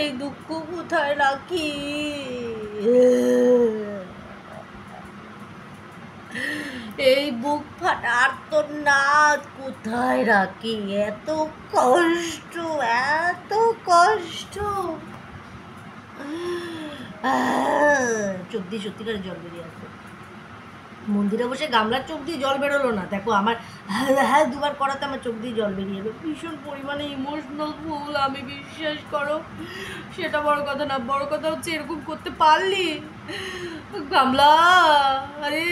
এই দুঃখ কোথায় রাখি, এই বুক ফাটা আর্তনাদ কোথায় রাখি, এত কষ্ট, এত কষ্ট। চোখ দিয়ে সত্যিকার জল বেরিয়ে আসবে। মন্দিরে বসে গামলার চোখ দিয়ে জল বেরোলো না, দেখো আমার হ্যাঁ দুবার করাতে আমার চোখ দিয়ে জল বেরিয়ে যাবে। ভীষণ পরিমাণে ইমোশনাল ফুল আমি, বিশ্বাস করো। সেটা বড় কথা না, বড় কথা হচ্ছে এরকম করতে পারলি গামলা। আরে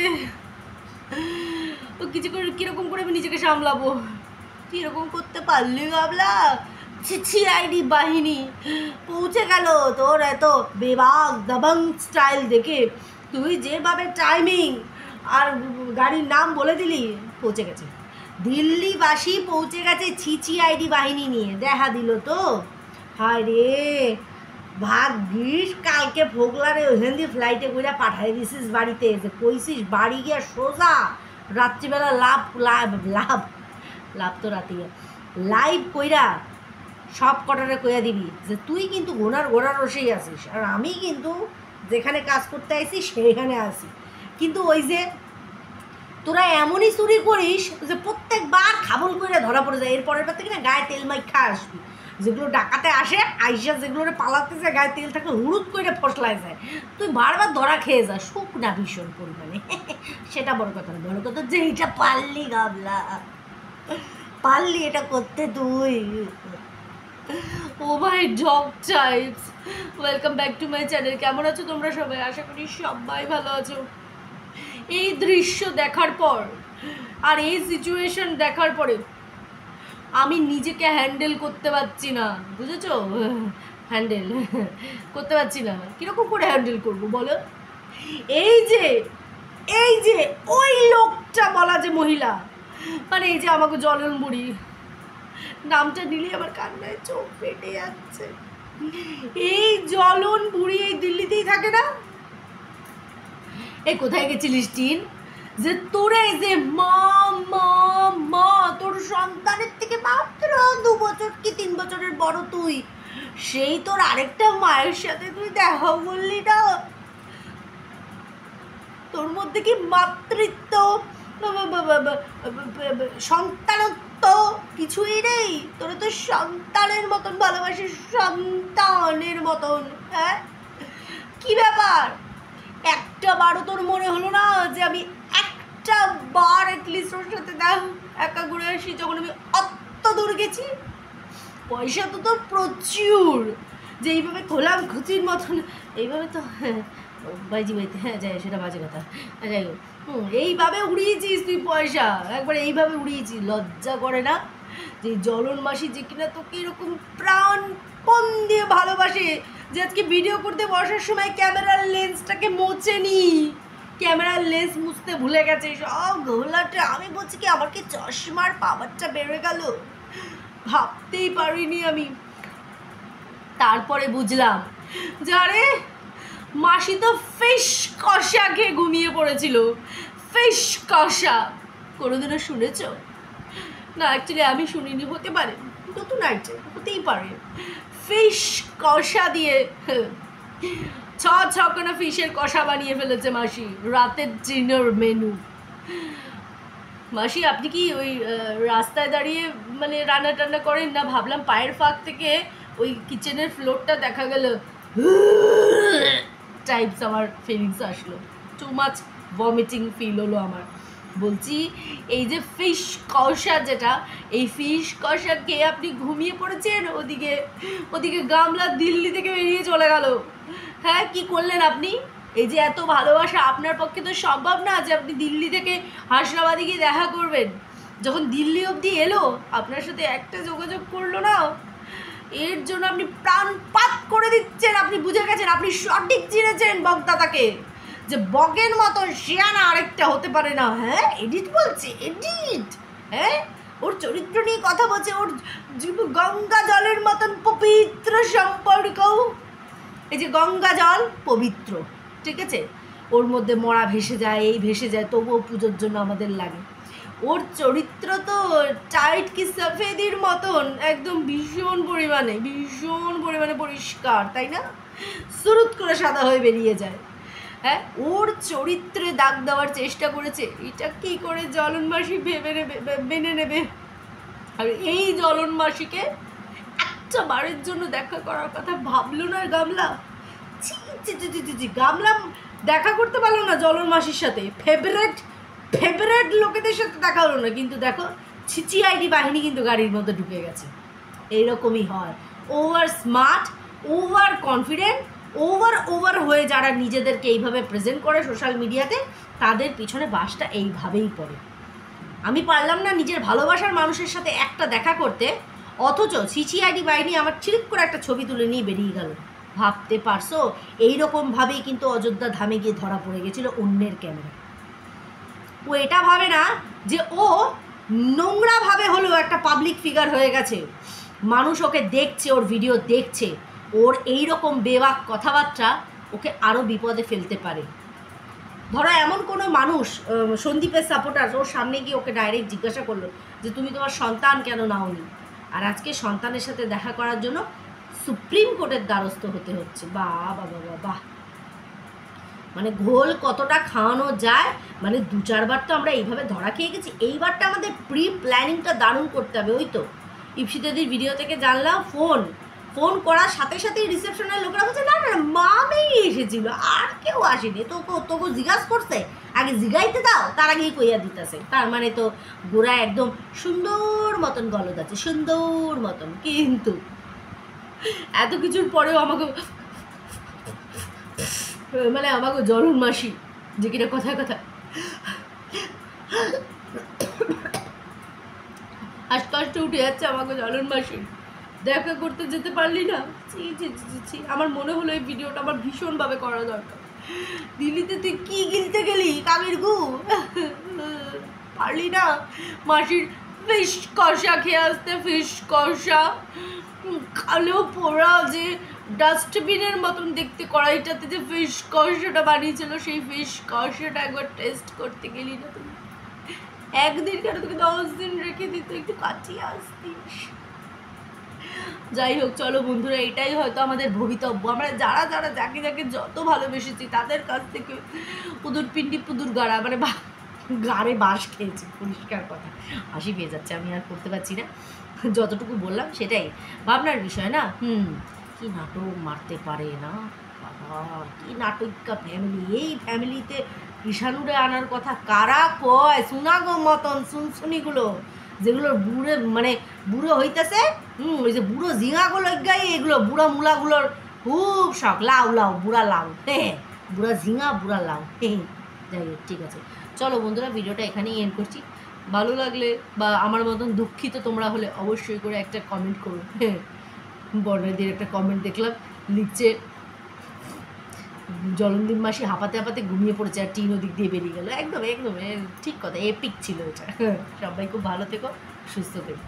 তো কিছু করে কীরকম করে আমি নিজেকে সামলাবো, কীরকম করতে পারলি গামলা। ছি আইডি বাহিনী পৌঁছে গেল তোর এত বেবাক দাবাং স্টাইল দেখে। তুই যেভাবে টাইমিং আর গাড়ির নাম বলে দিলি, পৌঁছে গেছে দিল্লিবাসী, পৌঁছে গেছে ছিছি আইডি বাহিনী নিয়ে, দেখা দিল তো। হায় রে ভাগ্যিস কালকে ফোগলারে ওখান দিয়ে ফ্লাইটে করে পাঠাই দিছিস বাড়িতে, যে কইছিস বাড়ি গিয়ে সোজা রাত্রিবেলা লাভ লাভ লাভ লাভ তো রাতে লাইভ কইরা সব কটারে কইয়া দিবি যে তুই কিন্তু গোড়ার রসেই আসিস, আর আমি কিন্তু যেখানে কাজ করতে আইসি সেইখানে আসি। কিন্তু ওই যে তোরা এমনই চুরি করিস যে প্রত্যেকবার খাবল করে ধরা পড়ে যায়, এরপরের বার থেকে না গায়ে তেল মাইখা আসবি। যেগুলো ডাকাতে আসে আইসা যেগুলো পালাতেছে গায়ে তেল থাকলে হুড়ুদ করে ফসলায় যায়, তুই বারবার ধরা খেয়ে যাস, সুখ না ভীষণ পরিমাণে। সেটা বড় কথা না, বড় কথা যে এইটা পারলি গাবলা, পারলি এটা করতে তুই। ও ভাই job types, welcome back to my channel. কেমন আছো তোমরা সবাই? আশা করি সবাই ভালো আছো। এই দৃশ্য দেখার পর আর এই সিচুয়েশন দেখার পরে আমি নিজেকে হ্যান্ডেল করতে পারছি না, বুঝেছো? হ্যান্ডেল করতে পারছি না। কীরকম করে হ্যান্ডেল করবো বলো? এই যে ওই লোকটা বলা যে মহিলা, মানে এই যে আমাকে জলন বুড়ি নামটা নিলে আমার কান্নায় চোখ ফেটে যাচ্ছে। এই জলন বুড়ি এই দিল্লিতেই থাকে না? এই কোথায় গেছিলিস টিন, যে তোরে যে মা মা মা তোর সন্তানের থেকে মাত্র 2 বছর কি 3 বছরের বড় তুই, সেই তোর আরেকটা মায়ের সাথে তুই দেখা বললি না? তোর মধ্যে কি মাতৃত্ব সন্তানত্ব কিছুই নেই? তোরা তো সন্তানের মতন ভালোবাসিস, সন্তানের মতন। হ্যাঁ কি ব্যাপার, একটা বারও তোর মনে হলো না যে আমি একটা বার অ্যাটলিস্ট ওর সাথে একা ঘুরে আসি, যখন আমি অত দূর গেছি? পয়সা তো তোর প্রচুর, যে এইভাবে খোলাম খুচির মতন এইভাবে তো বাইজি বাড়িতে, হ্যাঁ যাই সেটা বাজে কথা, যাই হোক এইভাবে উড়িয়েছিস তুই পয়সা, একবার এইভাবে উড়িয়েছিস, লজ্জা করে না? যে জলন মাসি যে কিনা তোকে এরকম প্রাণপণ দিয়ে ভালোবাসে, যে আজকে ভিডিও করতে বসার সময় ক্যামেরার লেন্সটাকে মোচেনি, ক্যামেরার লেন্স মুছতে ভুলে গেছে সব ঘোলাটা। আমি বলছি কি আমার কি চশমার পাওয়ারটা বেড়ে গেল, ভাবতেই পারিনি আমি। তারপরে বুঝলাম যে আরে মাসি তো ফিশ কষা খেয়ে ঘুমিয়ে পড়েছিল। ফিশ কষা কোনোদিনও শুনেছ? না অ্যাকচুয়ালি আমি শুনিনি, হতে পারে নতুন আইটেম, হতেই পারে। ফিশ কষা দিয়ে ছখানা ফিশের কষা বানিয়ে ফেলেছে মাসি, রাতের ডিনার মেনু। মাসি আপনি কি ওই রাস্তায় দাঁড়িয়ে মানে রান্না টান্না করেন না? ভাবলাম পায়ের ফাঁক থেকে ওই কিচেনের ফ্লোরটা দেখা গেল টাইপস, আমার ফিলিংস আসলো, টু মাচ ভমিটিং ফিল হলো আমার। বলছি এই যে ফিশ কষা, যেটা এই ফিশ কষা খেয়ে আপনি ঘুমিয়ে পড়েছেন, ওদিকে গামলা দিল্লি থেকে বেরিয়ে চলে গেল। হ্যাঁ কি করলেন আপনি? এই যে এত ভালোবাসা, আপনার পক্ষে তো সম্ভব না যে আপনি দিল্লি থেকে হাসনাবাদে গিয়ে দেখা করবেন। যখন দিল্লি অবধি এলো আপনার সাথে একটা যোগাযোগ করলো না, এর জন্য আপনি প্রাণপাত করে দিচ্ছেন। আপনি বুঝে গেছেন, আপনি সঠিক চিনেছেন বগদাদাকে, যে বগের মতো শিয়ানা আরেকটা হতে পারে না। হ্যাঁ এডিট বলছে, এডিট, হ্যাঁ ওর চরিত্র নিয়ে কথা বলছে, ওর গঙ্গা জলের মতন পবিত্র সম্পর্ক। এই যে গঙ্গা জল পবিত্র, ঠিক আছে, ওর মধ্যে মরা ভেসে যায়, এই ভেসে যায়, তবুও পুজোর জন্য আমাদের লাগে। ওর চরিত্র তো টাইট কি সফেদির মতন, একদম ভীষণ পরিমাণে পরিষ্কার, তাই না? সুরুত করে সাদা হয়ে বেরিয়ে যায়। হ্যাঁ, ওর চরিত্রে দাগ দেওয়ার চেষ্টা করেছে। এটা কি করে জ্বলন মাসি মেনে নেবে? আর এই জ্বলন মাসিকে একটা বারের জন্য দেখা করার কথা ভাবলো না গামলা। গামলা দেখা করতে পারলো না জ্বলন মাসির সাথে, ফেভারেট লোকেদের সাথে দেখা হলো না, কিন্তু দেখো সিআইডি বাহিনী কিন্তু গাড়ির মধ্যে ঢুকে গেছে। এইরকমই হয়, over smart, over confident, over হয়ে যারা নিজেদেরকে এইভাবে প্রেজেন্ট করে সোশ্যাল মিডিয়াতে, তাদের পিছনে বাসটা এইভাবেই পড়ে। আমি পারলাম না নিজের ভালোবাসার মানুষের সাথে একটা দেখা করতে, অথচ সিআইডি বাহিনী আমার ঠিক করে একটা ছবি তুলে নিয়ে বেরিয়ে গেল। ভাবতে পারছো? এইরকমভাবেই কিন্তু অযোধ্যা ধামে গিয়ে ধরা পড়ে গেছিল অন্যের ক্যামেরা। ও এটা ভাবে না যে ও নোংরাভাবে হলেও একটা পাবলিক ফিগার হয়ে গেছে, মানুষ ওকে দেখছে, ওর ভিডিও দেখছে, ওর এইরকম বেবাক কথাবার্তা ওকে আরও বিপদে ফেলতে পারে। ধরো এমন কোনো মানুষ, সন্দীপের সাপোর্টার, ওর সামনে গিয়ে ওকে ডাইরেক্ট জিজ্ঞাসা করলো যে তুমি তোমার সন্তান কেন নাওনি, আর আজকে সন্তানের সাথে দেখা করার জন্য সুপ্রিম কোর্টের দ্বারস্থ হতে হচ্ছে। বাহ বাবা বাবা, মানে ঘোল কতটা খাওয়ানো যায়, মানে 2-4 বার তো আমরা এইভাবে ধরা খেয়ে গেছি। এইবারটা আমাদের প্রি প্ল্যানিংটা দারুণ করতে হবে। ওই তো ইপসিতাদির ভিডিও থেকে জানলাম, ফোন করার সাথে সাথেই রিসেপশনের লোকেরা বলছে না না মামেই এসেছিল, আর কেউ আসেনি। তোকে জিজ্ঞাসা করছে, আগে জিগাইতে দাও, তার আগেই কইয়া দিতেছে। তার মানে তো গোড়া একদম সুন্দর মতন গলদ আছে, সুন্দর মতন। কিন্তু এত কিছুর পরেও আমাকে জ্বলন মাসি যে কিনা কথায় আস্তে উঠে যাচ্ছে আমাকে জ্বলন মাসি, দেখা করতে যেতে পারলি না। আমার মনে হলো এই ভিডিওটা আমার ভীষণভাবে করা দরকার। দিল্লিতে তুই কি গিলতে গেলি কামির গু, পারলি না মাসির ফিশ কষা খেয়ে আসতে? ফিশ কষা কালেও পোড়া, যে ডাস্টবিনের মতন দেখতে কড়াইটাতে যে ফিশ কষাটা বানিয়েছিল, সেই ফিশ কষাটা একবার টেস্ট করতে গেলি না তুমি? একদিন কেন, তোকে 10 দিন রেখে দিত, একটু কাটিয়ে আসতিস। যাই হোক, চলো বন্ধুরা, এটাই হয়তো আমাদের ভবিতব্য। আমরা যারা যাকে যত ভালোবেসেছি তাদের কাছ থেকে পুদুর পিন্ডি পুদুর গাড়া, মানে গাড়ে বাঁশ খেয়েছি, পরিষ্কার কথা। হাসি পেয়ে যাচ্ছে, আমি আর করতে পারছি না। যতটুকু বললাম সেটাই ভাবনার বিষয় না। কি নাটক মারতে পারে না বাবা, কি নাটকা ফ্যামিলি। এই ফ্যামিলিতে কৃষাণুরে আনার কথা কারা কয়? সুনাগো মতন শুনশুনিগুলো, যেগুলোর বুড়ো হইতেছে, ওই যে বুড়ো ঝিঙাগুলো গাই, এগুলো বুড়া মূলাগুলোর খুব শখ। লাউ বুড়া লাউ, হ্যাঁ, বুড়া ঝিঙা বুড়া লাউ। যাই হোক, ঠিক আছে, চলো বন্ধুরা, ভিডিওটা এখানেই এন্ড করছি। ভালো লাগলে বা আমার মতন দুঃখিত তোমরা হলে অবশ্যই করে একটা কমেন্ট করো। হ্যাঁ, বর্ণাদির একটা কমেন্ট দেখলাম, লিখছে জলনদিন মাসি হাঁপাতে ঘুমিয়ে পড়েছে আর টিন ওদিক দিয়ে বেরিয়ে গেল। একদম ঠিক কথা, এপিক ছিল এটা। সবাই খুব ভালো থেকো, সুস্থ থেকো।